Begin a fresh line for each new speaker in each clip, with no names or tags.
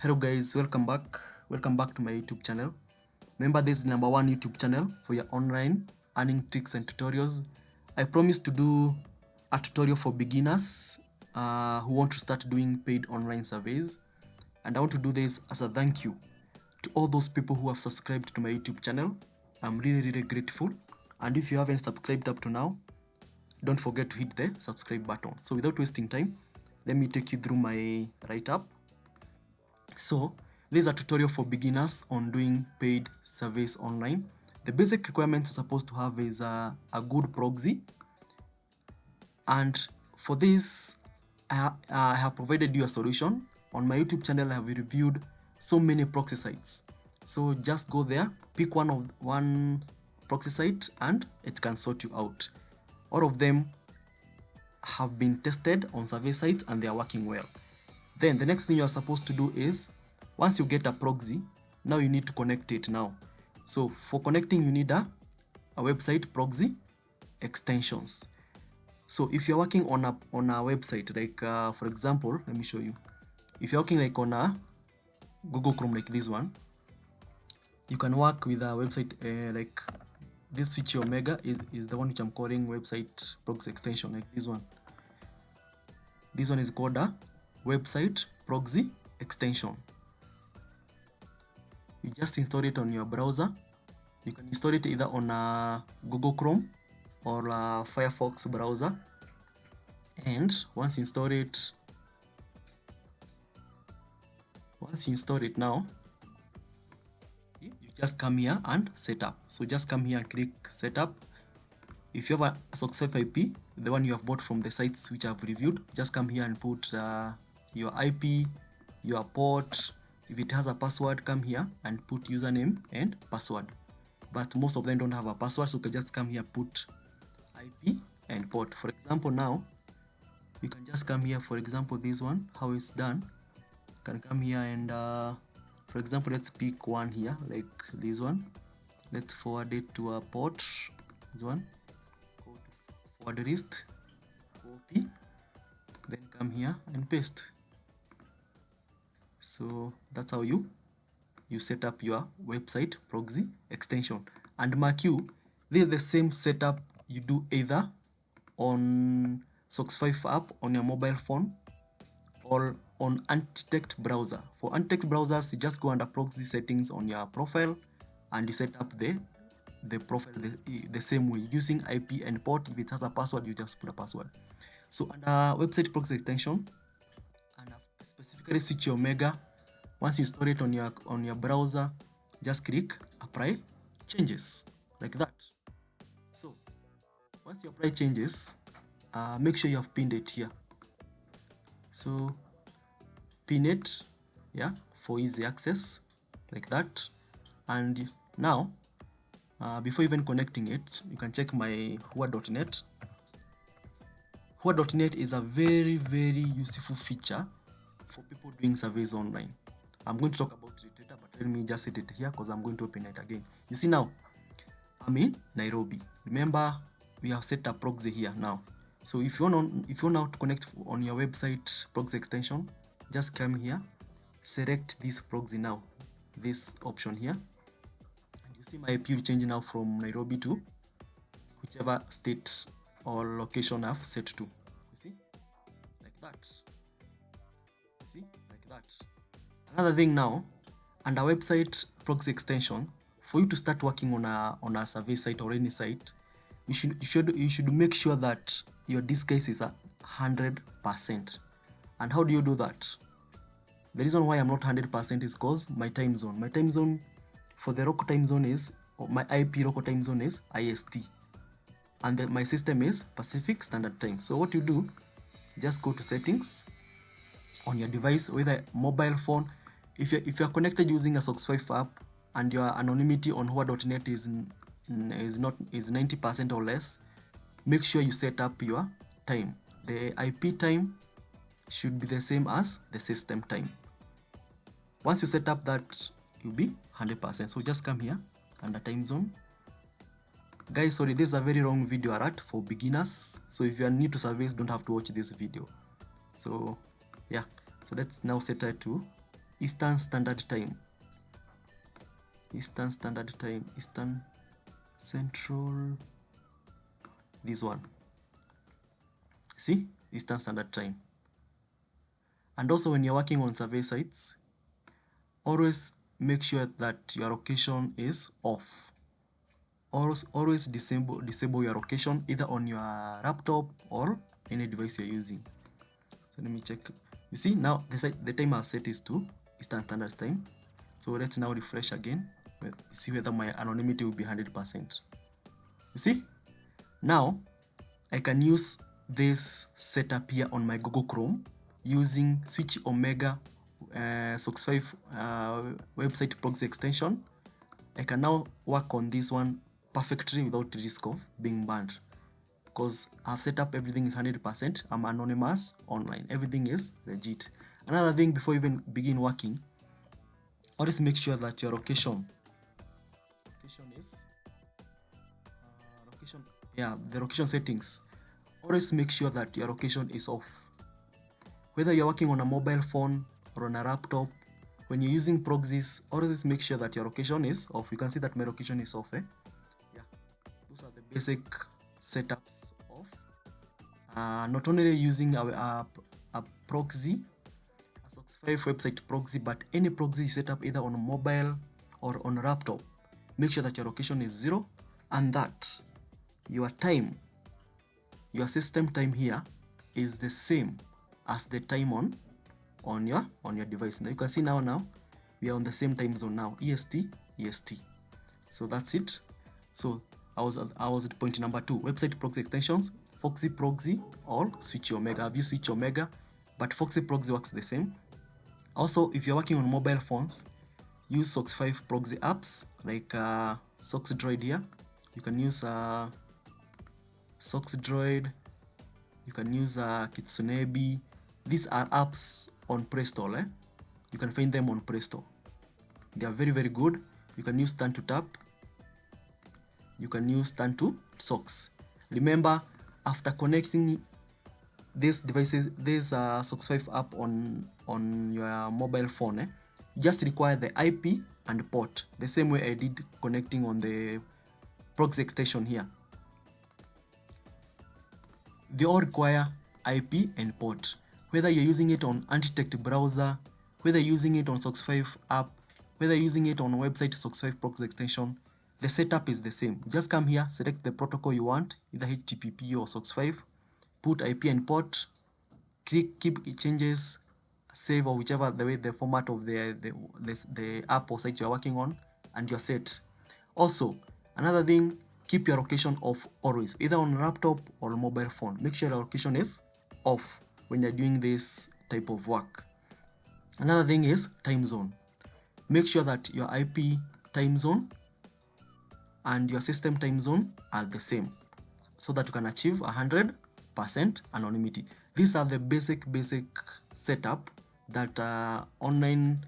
Hello guys, welcome back to my YouTube channel. Remember, this is the #1 YouTube channel for your online earning tricks and tutorials. I promise to do a tutorial for beginners who want to start doing paid online surveys, and I want to do this as a thank you to all those people who have subscribed to my YouTube channel. I'm really grateful, and if you haven't subscribed up to now, don't forget to hit the subscribe button. So without wasting time, let me take you through my write-up. So this is a tutorial for beginners on doing paid surveys online. The basic requirements you're supposed to have is a good proxy, and for this I have provided you a solution. On my YouTube channel I have reviewed so many proxy sites, so just go there, pick one proxy site and it can sort you out. All of them have been tested on survey sites and they are working well. Then the next thing you are supposed to do is, once you get a proxy, now you need to connect it now. So for connecting, you need a website proxy extensions. So if you're working on a website, like for example, let me show you. If you're working like on a Google Chrome like this one, you can work with a website like this. Switch Omega is the one which I'm calling website proxy extension, like this one. This one is called a website proxy extension. You just install it on your browser. You can install it either on a Google Chrome or a Firefox browser, and once you install it now, you just come here and set up. So just come here and click setup. If you have a success IP, the one you have bought from the sites which I've reviewed, just come here and put your IP, your port. If it has a password, come here and put username and password. But most of them don't have a password, so you can just come here, put IP and port. For example, now you can just come here. For example, this one, how it's done, you can come here and for example, let's pick one here, like this one. Let's forward it to a port. This one, go to forward list, copy, then come here and paste. So that's how you set up your website proxy extension. And mark you, this is the same setup you do either on SOX5 app on your mobile phone or on undetect browser. For undetect browsers, you just go under proxy settings on your profile and you set up the profile the same way, using IP and port. If it has a password, you just put a password. So under website proxy extension, and specifically Switch Omega, once you install it on your browser, just click apply changes, like that. So once you apply changes, make sure you have pinned it here. So pin it, yeah, for easy access, like that. And now before even connecting it, you can check my Who.net. Who.net is a very useful feature for people doing surveys online. I'm going to talk about it later, but let me just set it here because I'm going to open it again. You see now, I'm in Nairobi. Remember, we have set a proxy here now. So if you want to connect on your website proxy extension, just come here, select this proxy now, this option here, and you see my IP will change now from Nairobi to whichever state or location I've set to. You see, like that. You see, like that. Another thing now, under website proxy extension, for you to start working on a survey site or any site, you should make sure that your disk case is 100%. And how do you do that? The reason why I'm not 100% is because my time zone for the local time zone is, my IP local time zone is IST, and my system is Pacific Standard Time. So what you do, just go to settings on your device, whether mobile phone. If you're connected using a SOX5 app and your anonymity on Who.net is 90% or less, make sure you set up your time. The IP time should be the same as the system time. Once you set up that, you'll be 100%. So just come here under time zone. Guys, sorry, this is a very long video alert for beginners. So if you are new to surveys, don't have to watch this video. So yeah, so let's now set it to Eastern Standard Time. Eastern Standard Time, Eastern Central, this one. See, Eastern Standard Time. And also when you're working on survey sites, always make sure that your location is off. Always disable your location either on your laptop or any device you're using. So let me check. You see now the timer set is to Eastern Standard Time. So let's now refresh again. See whether my anonymity will be 100%. You see? Now I can use this setup here on my Google Chrome using Switch Omega SOX 5 website proxy extension. I can now work on this one perfectly without risk of being banned, because I've set up everything is 100%. I'm anonymous online. Everything is legit. Another thing, before you even begin working, always make sure that your location is the location settings. Always make sure that your location is off. Whether you're working on a mobile phone or on a laptop, when you're using proxies, always make sure that your location is off. You can see that my location is off. Yeah, those are the basic setups of not only using a proxy, a SOX 5 website proxy, but any proxy you set up either on a mobile or on a laptop. Make sure that your location is 0 and that your time, your system time here is the same as the time on your device. Now you can see now we are on the same time zone now, EST. So that's it. So I was at point number 2, website proxy extensions, Foxy Proxy or Switch Omega. I've used Switch Omega, but Foxy Proxy works the same. Also, if you're working on mobile phones, use SOX 5 proxy apps like SOX Droid here. You can use SOX Droid. You can use Kitsunebi. These are apps on Play Store. You can find them on Play Store. They are very, very good. You can use Turn to Tap. You can use Turn to SOX. Remember, after connecting these devices, this SOX 5 app on your mobile phone, you just require the IP and port, the same way I did connecting on the proxy extension here. They all require IP and port. Whether you're using it on Antitect browser, whether you're using it on SOX 5 app, whether you're using it on a website SOX 5 proxy extension, the setup is the same. Just come here, select the protocol you want, either HTTP or SOX 5, put IP and port, click keep changes, save, or whichever the format of the app or site you're working on, and you're set. Also, another thing, keep your location off always, either on laptop or mobile phone. Make sure your location is off when you're doing this type of work. Another thing is time zone. Make sure that your IP time zone and your system time zone are the same so that you can achieve 100% anonymity. These are the basic setup that online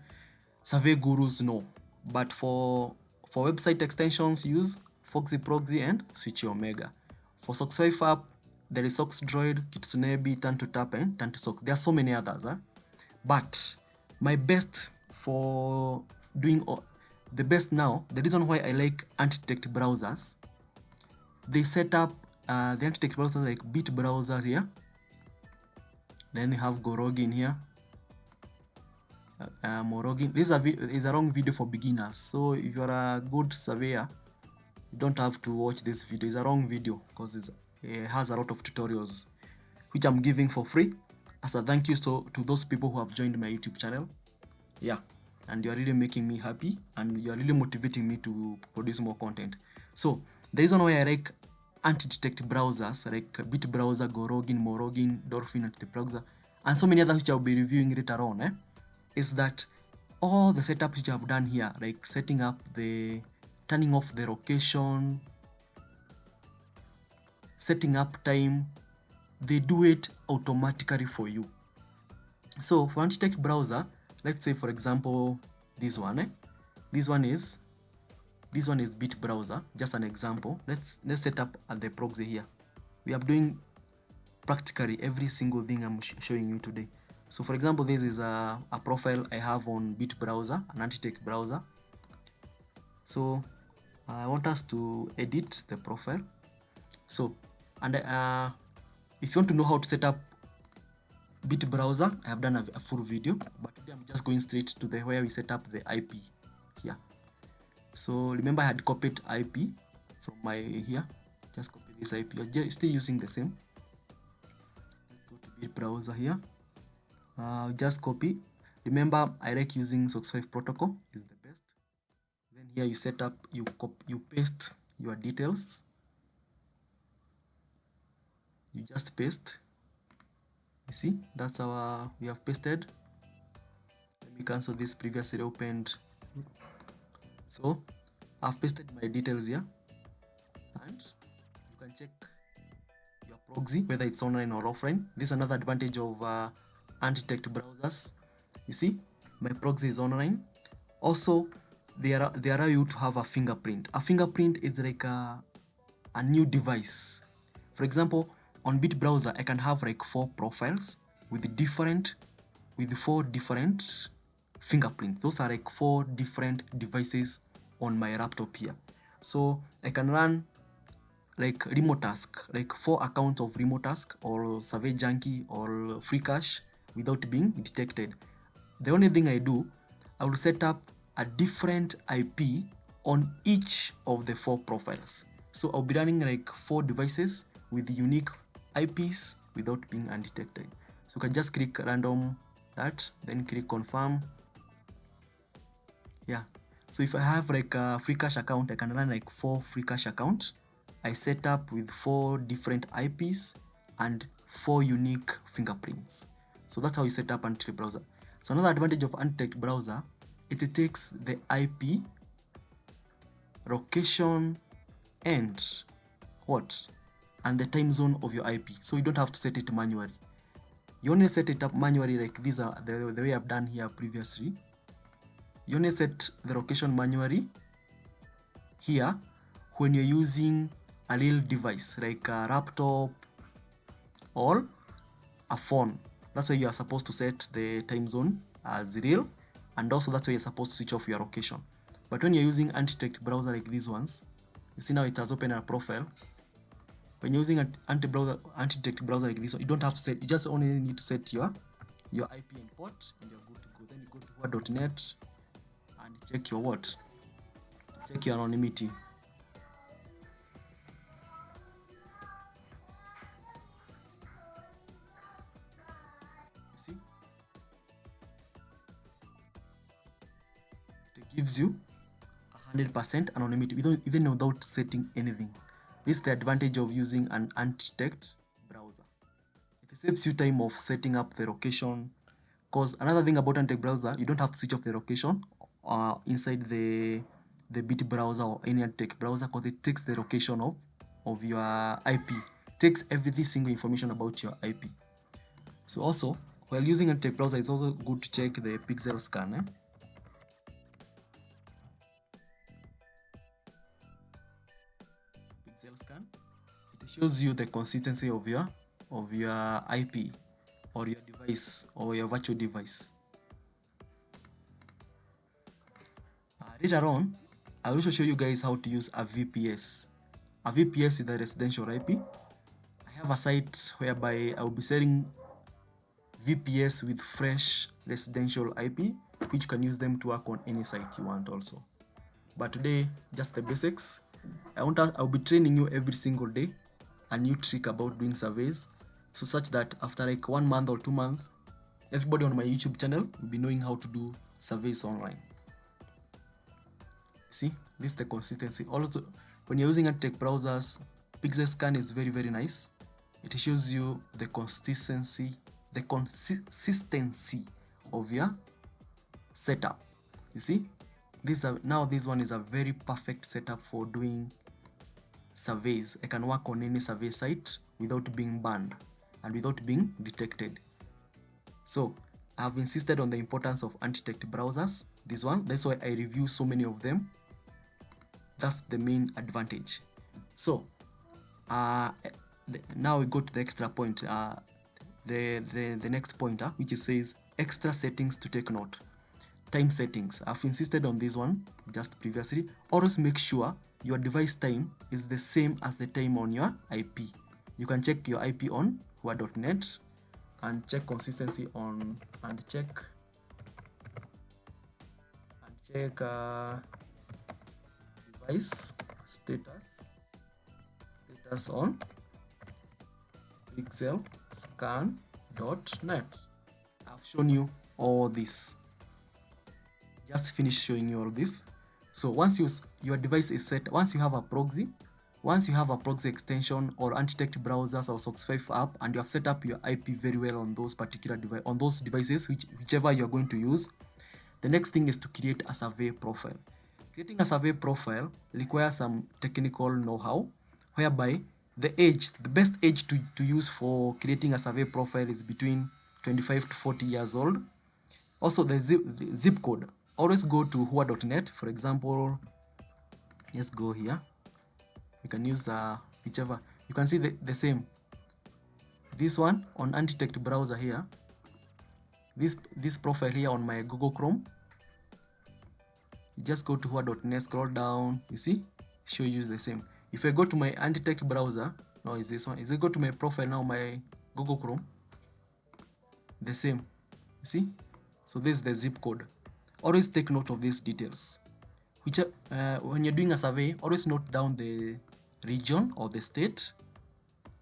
survey gurus know. But for website extensions, use Foxy Proxy and Switch Omega. For SOX 5 app, there is SOX Droid, Kitsunebi, Turn to Tap, and Turn to SOX. There are so many others. But my best for doing the best now, the reason why I like Antitect browsers, they set up the Antitect browsers like Bit browser here. Then you have Gorogin here. Morogin. This is a wrong video for beginners. So if you are a good surveyor, you don't have to watch this video. It's a wrong video because it has a lot of tutorials which I'm giving for free as a thank you to those people who have joined my YouTube channel. Yeah, and you are really making me happy and you are really motivating me to produce more content. So the reason why I like anti-detect browsers like Bit browser, Gorogin, Morogin, Dolphin, Antitect browser, and so many others which I'll be reviewing later on, is that all the setups which I've done here, like setting up turning off the location, setting up time, they do it automatically for you. So for Antitect browser, let's say for example this one, this one is Bit browser, just an example. Let's set up the proxy here. We are doing practically every single thing I'm showing you today. So for example, this is a profile I have on Bit browser, an anti-tech browser. So I want us to edit the profile. So, and if you want to know how to set up Bit browser, I have done a full video, but today I'm just going straight to the where we set up the IP here. So remember I had copied IP from my here. Just copy this IP. I'm still using the same. Let's go to Bit browser here. Just copy. Remember I like using SOX5 protocol is the best. Then here you set up, you paste your details. You just paste. You see, that's our, we have pasted. Let me cancel this previously opened. So I've pasted my details here, and you can check your proxy whether it's online or offline. This is another advantage of anti-tech browsers. You see, my proxy is online. Also, they allow you to have a fingerprint. A fingerprint is like a new device. For example, on Bit browser, I can have like 4 profiles with 4 different fingerprints. Those are like 4 different devices on my laptop here. So I can run like remote task, like 4 accounts of remote task or survey junkie or free cache without being detected. The only thing I do, I will set up a different IP on each of the 4 profiles. So I'll be running like 4 devices with unique IPs without being undetected. So you can just click random that, then click confirm. Yeah. So if I have like a free cache account, I can run like 4 free cache accounts. I set up with 4 different IPs and 4 unique fingerprints. So that's how you set up anti-tech browser. So another advantage of anti-tech browser, it takes the IP, location, and what? And the time zone of your IP. So you don't have to set it manually. You only set it up manually, like these are the way I've done here previously. You only set the location manually here when you're using a real device like a laptop or a phone. That's why you are supposed to set the time zone as real, and also that's why you're supposed to switch off your location. But when you're using anti-tech browser like these ones, you see now it has opened a profile. When you're using an anti-tech browser like this one, you don't have to set, you just only need to set your IP and port, and you're good to go. Then you go to word.net and check your what? Check your anonymity. You see? It gives you 100% anonymity even without setting anything. This is the advantage of using an anti-tech browser. It saves you time of setting up the location. Because another thing about anti-tech browser, you don't have to switch off the location inside the Bit browser or any anti-tech browser, because it takes the location of your IP. It takes every single information about your IP. So also, while using anti-tech browser, it's also good to check the pixel scan. Pixel scan. It shows you the consistency of your IP or your device or your virtual device. Later on, I will also show you guys how to use a VPS. A VPS with a residential IP. I have a site whereby I will be selling VPS with fresh residential IP, which you can use them to work on any site you want also. But today, just the basics. I'll be training you every single day a new trick about doing surveys, so such that after like 1 month or 2 months, everybody on my YouTube channel will be knowing how to do surveys online. See, this is the consistency. Also, when you're using anti-tech browsers, pixel scan is very, very nice. It shows you the consistency of your setup. You see, this one is a very perfect setup for doing surveys. I can work on any survey site without being banned and without being detected. So I have insisted on the importance of anti-tech browsers. That's why I review so many of them. That's the main advantage. So now we go to the extra point. the next pointer, which says extra settings to take note. Time settings. I've insisted on this one just previously. Always make sure your device time is the same as the time on your IP. You can check your IP on who.net and check consistency on and check device status on pixelscan.net. I've shown you all this. Just finish showing you all this. So once your device is set, once you have a proxy extension or anti-detect browsers or SOX 5 app, and you have set up your IP very well on those particular devices, whichever you're going to use, the next thing is to create a survey profile. Creating a survey profile requires some technical know-how, whereby the best age to use for creating a survey profile is between 25 to 40 years old. Also, the zip code. Always go to who.net. For example, let's go here. You can use whichever. You can see the same. This one on anti-detect browser here. This profile here on my Google Chrome. You just go to who.net, scroll down. You see, show you the same. If I go to my anti-detect browser, no, is this one. If I go to my profile now, my Google Chrome, the same. You see, so this is the zip code. Always take note of these details. When you're doing a survey, always note down the region or the state,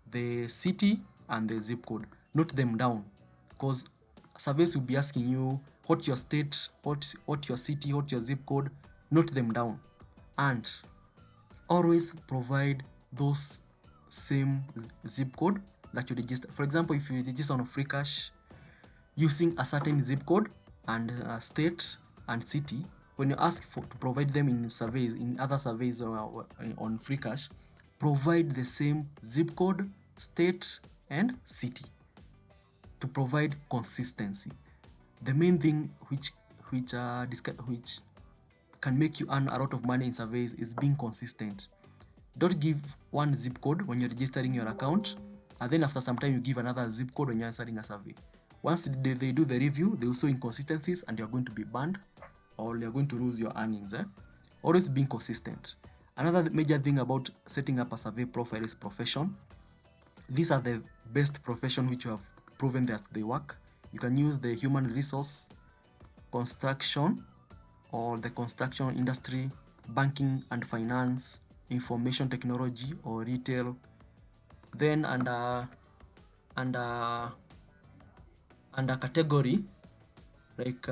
the city, and the zip code. Note them down, because surveys will be asking you what your state, what your city, what your zip code. Note them down, and always provide those same zip code that you register. For example, if you register on Freecash using a certain zip code and state and city, when you ask to provide them in other surveys or on Freecash, provide the same zip code, state, and city to provide consistency. The main thing which can make you earn a lot of money in surveys is being consistent. Don't give one zip code when you're registering your account, and then after some time you give another zip code when you're answering a survey. Once they do the review, they will show inconsistencies and you're going to be banned, or you're going to lose your earnings. Always being consistent. Another major thing about setting up a survey profile is profession. These are the best profession which you have proven that they work. You can use the human resource, construction, or the construction industry, banking and finance, information technology, or retail. Then under category like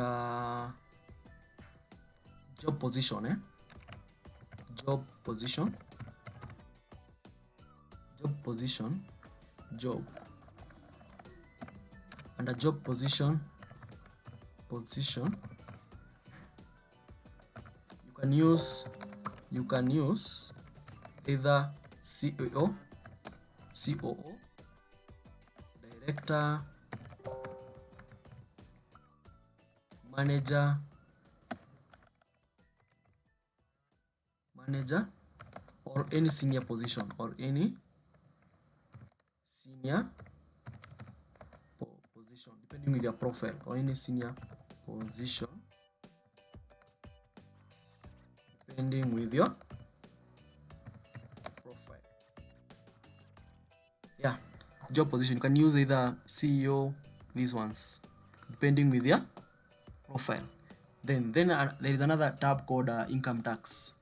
job position, under job position, you can use either CEO, COO, director, manager, or any senior position, depending with your profile, or any senior position depending with your profile. Yeah, job position, you can use either CEO, these ones, depending with your profile. Then there is another tab called income tax.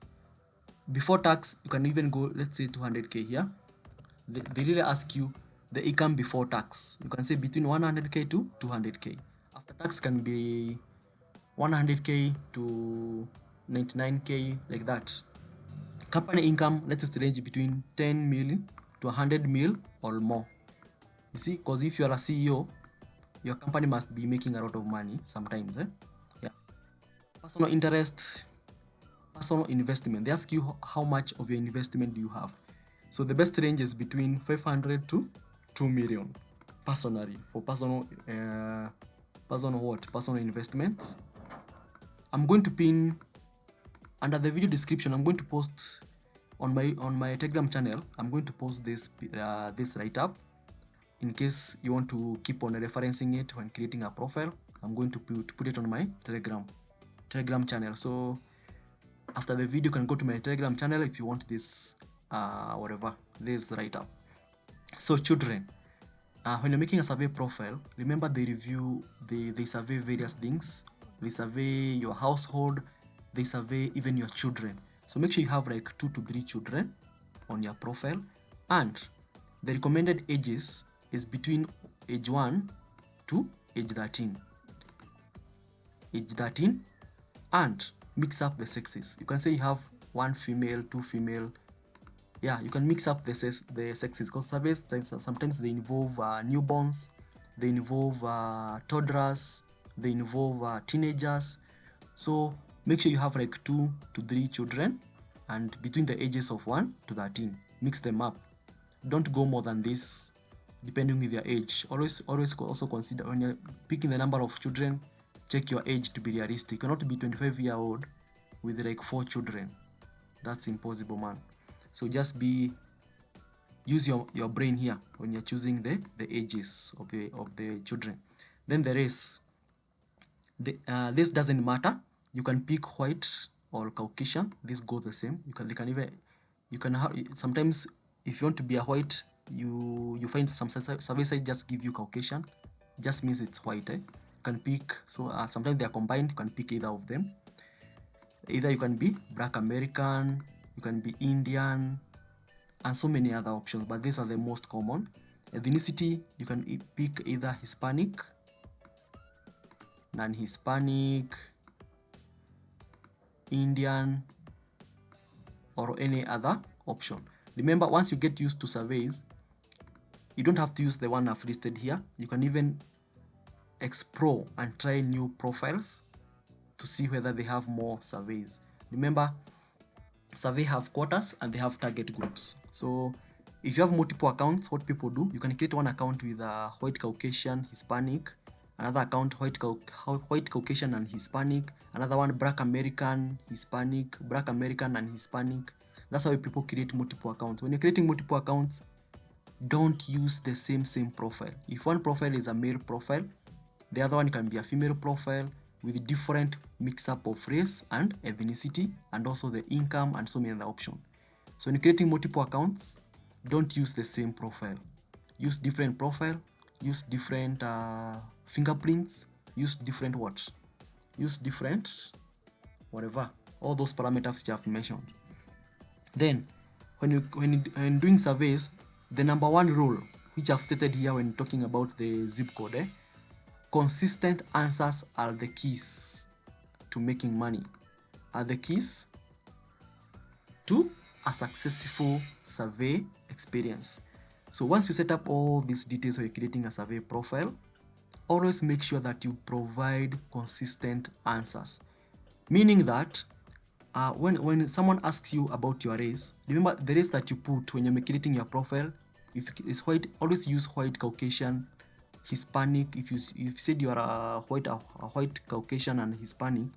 Before tax, you can even go, let's say 200k here. They really ask you the income before tax. You can say between 100k to 200k. After tax can be 100k to 99k, like that. Company income, let us range between 10 million to 100 mil or more. You see, because if you are a CEO, your company must be making a lot of money sometimes. Yeah. Personal interest, personal investment. They ask you how much of your investment do you have. So the best range is between 500 to 2 million personally for personal investments. I'm going to pin under the video description. I'm going to post on my Telegram channel. I'm going to post this write-up in case you want to keep on referencing it when creating a profile, I'm going to put it on my Telegram channel. So after the video, you can go to my Telegram channel if you want this whatever this write up. So children, when you're making a survey profile, remember they survey various things. They survey your household, they survey even your children. So make sure you have like 2 to 3 children on your profile, and the recommended ages is between age 1 to age 13. Age 13, and mix up the sexes. You can say you have 1 female, 2 female. Yeah, you can mix up the sexes, because surveys sometimes they involve newborns, they involve toddlers, they involve teenagers. So make sure you have like 2 to 3 children, and between the ages of 1 to 13. Mix them up. Don't go more than this, depending with their age. Always also consider when you're picking the number of children, check your age to be realistic. You cannot be 25-year-old with like 4 children. That's impossible, man. So just use your brain here when you're choosing the ages of the children. Then the race. This doesn't matter. You can pick white or Caucasian. This goes the same. You can have sometimes if you want to be a white, you find some survey sites just give you Caucasian. Just means it's white. You can pick. So sometimes they are combined. You can pick either of them. Either you can be Black American, you can be Indian, and so many other options, but these are the most common. Ethnicity, you can pick either Hispanic, non-Hispanic, Indian, or any other option. Remember, once you get used to surveys, you don't have to use the one I've listed here. You can even explore and try new profiles to see whether they have more surveys. Remember, survey have quotas and they have target groups. So if you have multiple accounts, what people do, you can create one account with white Caucasian, Hispanic, another account white Caucasian and Hispanic, another one Black American, Hispanic, Black American and Hispanic. That's how people create multiple accounts. When you're creating multiple accounts, don't use the same profile. If one profile is a male profile, the other one can be a female profile with different mix-up of race and ethnicity, and also the income and so many other options. So when creating multiple accounts, don't use the same profile. Use different profile, use different fingerprints, use different what? Use different whatever, all those parameters you have mentioned. Then when doing surveys, the number 1 rule, which I've stated here when talking about the zip code, consistent answers are the keys to making money, are the keys to a successful survey experience. So once you set up all these details when you're creating a survey profile, always make sure that you provide consistent answers. Meaning that when someone asks you about your race, remember the race that you put when you're creating your profile. If it's white, always use white Caucasian, Hispanic. If you said you are a white Caucasian and Hispanic,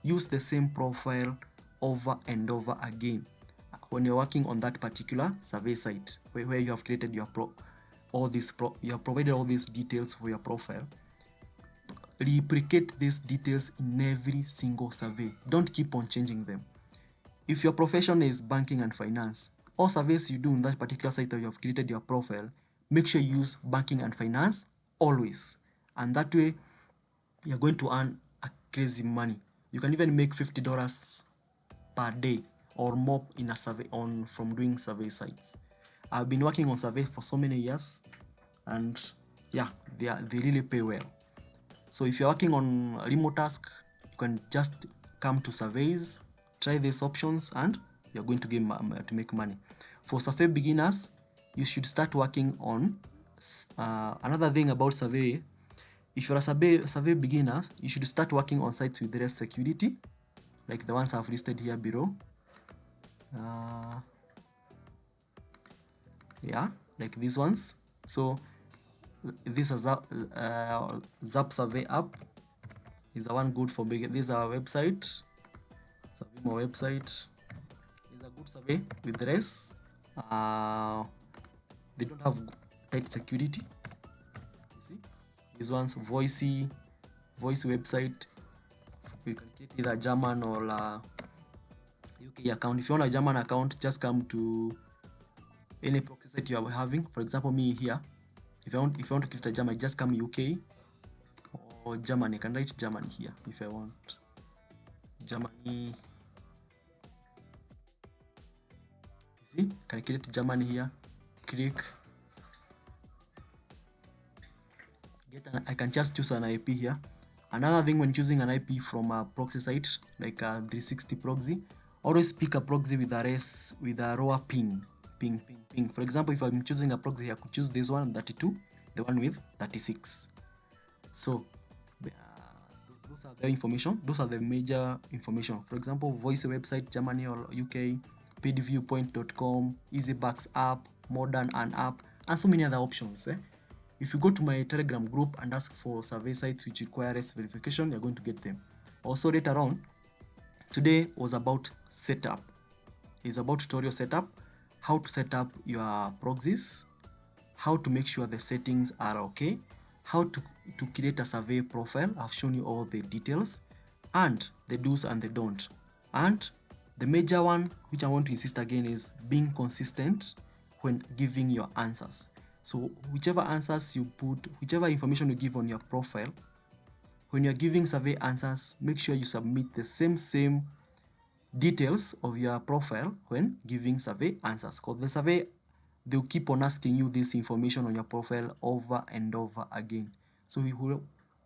use the same profile over and over again when you're working on that particular survey site where you have created your you have provided all these details for your profile. Replicate these details in every single survey. Don't keep on changing them. If your profession is banking and finance, all surveys you do in that particular site that you have created your profile, make sure you use banking and finance always. And that way, you're going to earn a crazy money. You can even make $50 per day or more in a survey from doing survey sites. I've been working on survey for so many years, and yeah, they really pay well. So if you're working on a remote task, you can just come to surveys, try these options, and you're going to make money. For survey beginners, you should start working on another thing about survey. If you're a survey beginner, you should start working on sites with less security, like the ones I've listed here below. Yeah, like these ones. So this is Zap Survey app is the one good for beginners. This is our website, survey my website. It's a good survey with less. They don't have tight security. These ones, voice website. You can create either German or UK account. If you want a German account, just come to any proxy site you are having. For example, me here, if I want to create a German, just come UK or Germany. I can write Germany here if I want. Germany. See, can create Germany here. Click. I can just choose an IP here. Another thing when choosing an IP from a proxy site like a 360 proxy, always pick a proxy with a raw ping. For example, if I'm choosing a proxy, I could choose this one 32, the one with 36. So those are the information. Those are the major information. For example, voice website, Germany or UK, paidviewpoint.com, EasyBucks app, modern an app, and so many other options. If you go to my Telegram group and ask for survey sites which require REST verification, you're going to get them. Also later on, today was about setup. It's about tutorial setup, how to set up your proxies, how to make sure the settings are okay, how to create a survey profile. I've shown you all the details, and the do's and the don't. And the major one, which I want to insist again, is being consistent when giving your answers. So whichever answers you put, whichever information you give on your profile, when you're giving survey answers, make sure you submit the same details of your profile when giving survey answers. Because the survey, they'll keep on asking you this information on your profile over and over again. So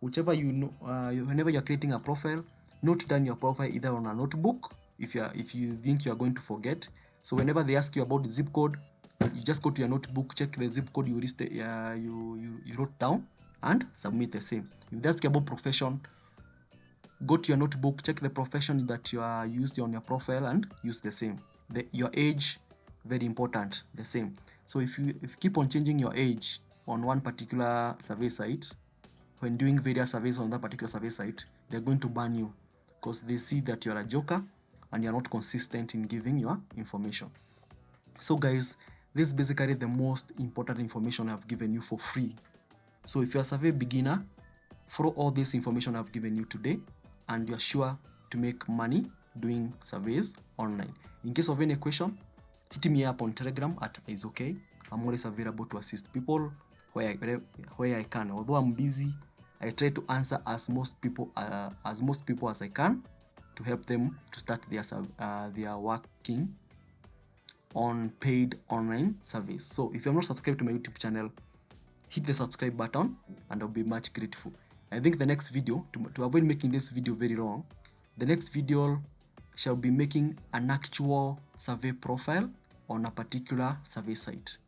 whichever you know, whenever you're creating a profile, note down your profile either on a notebook if you think you are going to forget. So whenever they ask you about the zip code, you just go to your notebook, check the zip code you wrote down, and submit the same. If they ask you about profession, go to your notebook, check the profession that you are used on your profile, and use the same. Your age, very important, the same. So if you keep on changing your age on one particular survey site, when doing various surveys on that particular survey site, they're going to ban you because they see that you're a joker and you're not consistent in giving your information. So guys, this is basically the most important information I've given you for free. So if you're a survey beginner, follow all this information I've given you today, and you're sure to make money doing surveys online. In case of any question, hit me up on Telegram at isokay. I'm always available to assist people where I can. Although I'm busy, I try to answer as most people as I can to help them to start their working on paid online service. So if you're not subscribed to my YouTube channel, hit the subscribe button and I'll be much grateful. I think the next video, to avoid making this video very long, the next video shall be making an actual survey profile on a particular survey site.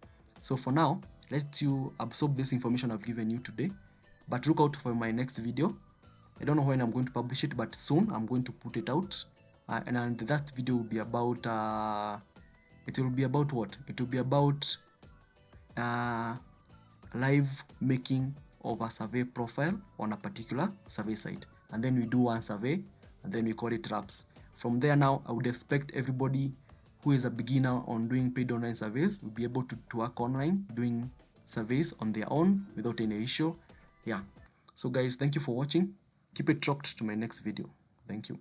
So for now, let you absorb this information I've given you today, but look out for my next video. I don't know when I'm going to publish it, but soon I'm going to put it out. And that video will be about it will be about what? It will be about live making of a survey profile on a particular survey site. And then we do one survey and then we call it wraps. From there now, I would expect everybody who is a beginner on doing paid online surveys will be able to work online, doing surveys on their own without any issue. Yeah. So guys, thank you for watching. Keep it locked to my next video. Thank you.